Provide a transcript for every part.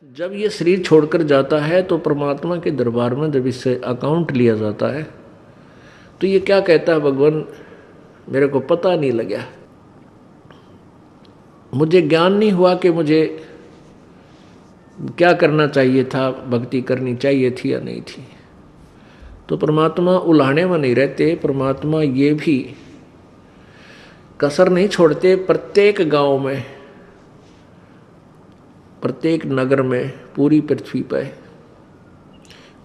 जब ये शरीर छोड़कर जाता है तो परमात्मा के दरबार में जब इससे अकाउंट लिया जाता है तो ये क्या कहता है, भगवान मेरे को पता नहीं लगा, मुझे ज्ञान नहीं हुआ कि मुझे क्या करना चाहिए था, भक्ति करनी चाहिए थी या नहीं थी। तो परमात्मा उलाहने में नहीं रहते, परमात्मा ये भी कसर नहीं छोड़ते। प्रत्येक गांव में, प्रत्येक नगर में, पूरी पृथ्वी पर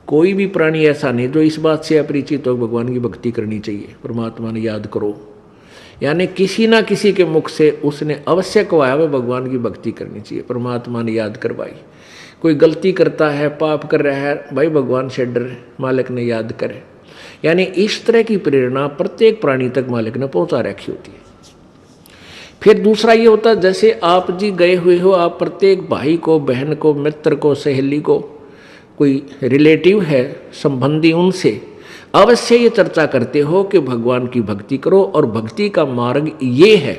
कोई भी प्राणी ऐसा नहीं जो इस बात से अपरिचित हो भगवान की भक्ति करनी चाहिए, परमात्मा ने याद करो। यानी किसी ना किसी के मुख से उसने अवश्य कहा है भगवान की भक्ति करनी चाहिए, परमात्मा ने याद करवाई। कोई गलती करता है, पाप कर रहा है, भाई भगवान से डर, मालिक ने याद करे। यानी इस तरह की प्रेरणा प्रत्येक प्राणी तक मालिक ने पहुंचा रखी होती है। फिर दूसरा ये होता है, जैसे आप जी गए हुए हो, आप प्रत्येक भाई को, बहन को, मित्र को, सहेली को, कोई रिलेटिव है, संबंधी, उनसे अवश्य ये चर्चा करते हो कि भगवान की भक्ति करो और भक्ति का मार्ग ये है,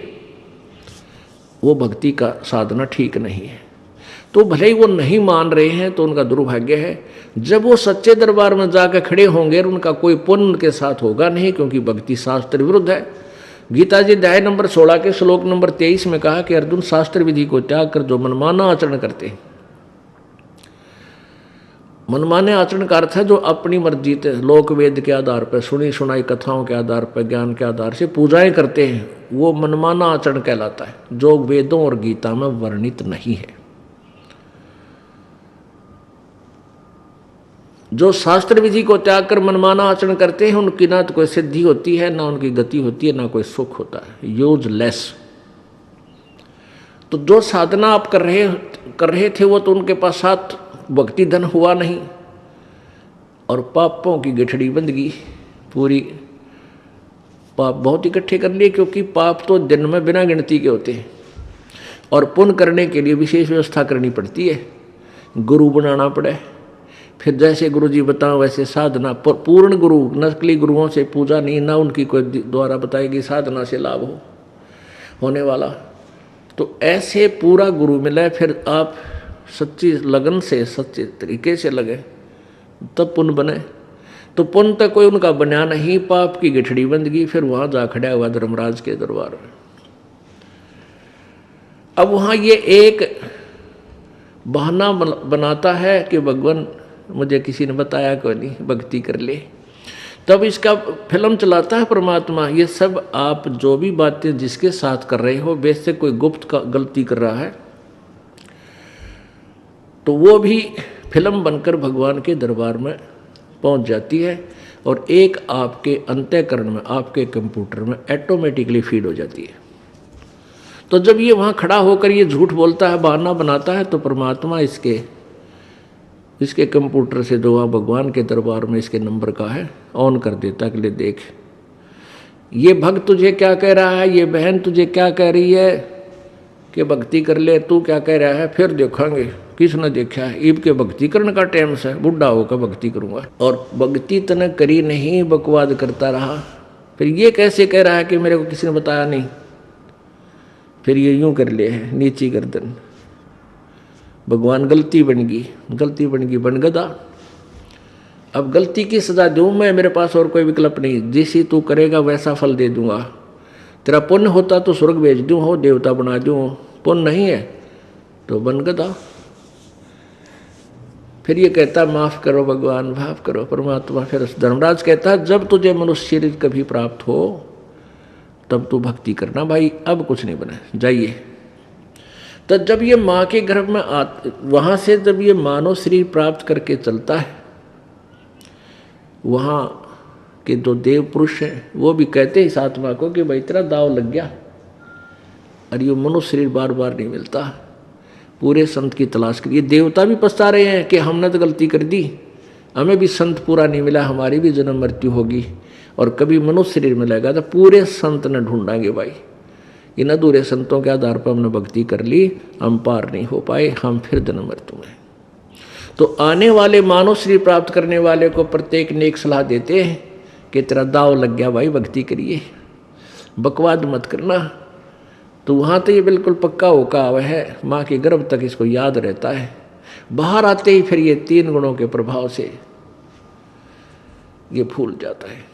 वो भक्ति का साधना ठीक नहीं है। तो भले ही वो नहीं मान रहे हैं तो उनका दुर्भाग्य है। जब वो सच्चे दरबार में जाकर खड़े होंगे उनका कोई पुण्य उनके साथ होगा नहीं, क्योंकि भक्ति शास्त्र विरुद्ध है। गीता जी अध्याय नंबर 16 के श्लोक नंबर 23 में कहा कि अर्जुन, शास्त्र विधि को त्याग कर जो मनमाना आचरण करते हैं, मनमाने आचरण का अर्थ है जो अपनी मर्जी से लोक वेद के आधार पर, सुनी सुनाई कथाओं के आधार पर, ज्ञान के आधार से पूजाएं करते हैं, वो मनमाना आचरण कहलाता है, जो वेदों और गीता में वर्णित नहीं है। जो शास्त्र विधि को त्याग कर मनमाना आचरण करते हैं उनकी ना तो कोई सिद्धि होती है, ना उनकी गति होती है, ना कोई सुख होता है, यूजलेस। तो जो साधना आप कर रहे थे वो तो उनके पास साथ भक्ति धन हुआ नहीं और पापों की गठड़ी बंध गई पूरी। पाप बहुत इकट्ठे कर लिए, क्योंकि पाप तो दिन में बिना गिनती के होते हैं और पुण्य करने के लिए विशेष व्यवस्था करनी पड़ती है, गुरु बनाना पड़े। फिर जैसे गुरु जी बताओ वैसे साधना, पूर्ण गुरु, नकली गुरुओं से पूजा नहीं, ना उनकी कोई द्वारा बताएगी साधना से लाभ होने वाला। तो ऐसे पूरा गुरु मिले, फिर आप सच्ची लगन से, सच्चे तरीके से लगे, तब पुण्य बने। तो पुण्य तक कोई उनका बना नहीं, पाप की गठड़ी बंद गई। फिर वहां जा खड़ा हुआ धर्मराज के दरबार में। अब वहां ये एक बहाना बनाता है कि भगवान मुझे किसी ने बताया कोई नहीं, भक्ति कर ले। तब इसका फिल्म चलाता है परमात्मा। ये सब आप जो भी बातें जिसके साथ कर रहे हो, वैसे कोई गुप्त का गलती कर रहा है तो वो भी फिल्म बनकर भगवान के दरबार में पहुंच जाती है और एक आपके अंतःकरण में, आपके कंप्यूटर में ऑटोमेटिकली फीड हो जाती है। तो जब ये वहाँ खड़ा होकर ये झूठ बोलता है, बहाना बनाता है, तो परमात्मा इसके कंप्यूटर से जो वहाँ भगवान के दरबार में इसके नंबर का है ऑन कर देता है कि ले देख, ये भक्त तुझे क्या कह रहा है, ये बहन तुझे क्या कह रही है कि भक्ति कर ले, तू क्या कह रहा है, फिर देखेंगे किसने देखा है। ईब के भक्ति करने का टाइम से, बुढ़ा होकर भक्ति करूँगा। और भक्ति तने करी नहीं, बकवाद करता रहा। फिर ये कैसे कह रहा है कि मेरे को किसी ने बताया नहीं। फिर ये यूँ कर ले है, नीची गर्दन, भगवान गलती बन गई, बन गदा। अब गलती की सजा दूँ मैं, मेरे पास और कोई विकल्प नहीं। जैसी तू करेगा वैसा फल दे दूंगा। तेरा पुण्य होता तो स्वर्ग भेज दूँ, हो देवता बना दूँ, पुण्य नहीं है तो बन गदा। फिर ये कहता माफ़ करो भगवान, माफ़ करो परमात्मा। फिर धर्मराज कहता है जब तुझे मनुष्य शरीर कभी प्राप्त हो तब तू भक्ति करना भाई, अब कुछ नहीं बना, जाइए। तो जब ये माँ के गर्भ में वहाँ से जब ये मानव शरीर प्राप्त करके चलता है, वहाँ के जो देव पुरुष हैं वो भी कहते हैं इस आत्मा को कि भाई तेरा दाव लग गया, और ये मनुष्य शरीर बार बार नहीं मिलता, पूरे संत की तलाश करिए। देवता भी पछता रहे हैं कि हमने तो गलती कर दी, हमें भी संत पूरा नहीं मिला, हमारी भी जन्म मृत्यु होगी, और कभी मनुष्य शरीर मिलेगा तो पूरे संत ने ढूंढांगे भाई। इन अधूरे संतों के आधार पर हमने भक्ति कर ली, हम पार नहीं हो पाए, हम फिर जन्म मृत्यु में। तो आने वाले मानव शरीर प्राप्त करने वाले को प्रत्येक ने एक सलाह देते हैं कि तेरा दाव लग गया भाई, भक्ति करिए, बकवाद मत करना। तो वहाँ तो ये बिल्कुल पक्का होका हुआ है, माँ के गर्भ तक इसको याद रहता है। बाहर आते ही फिर ये 3 गुणों के प्रभाव से ये फूल जाता है।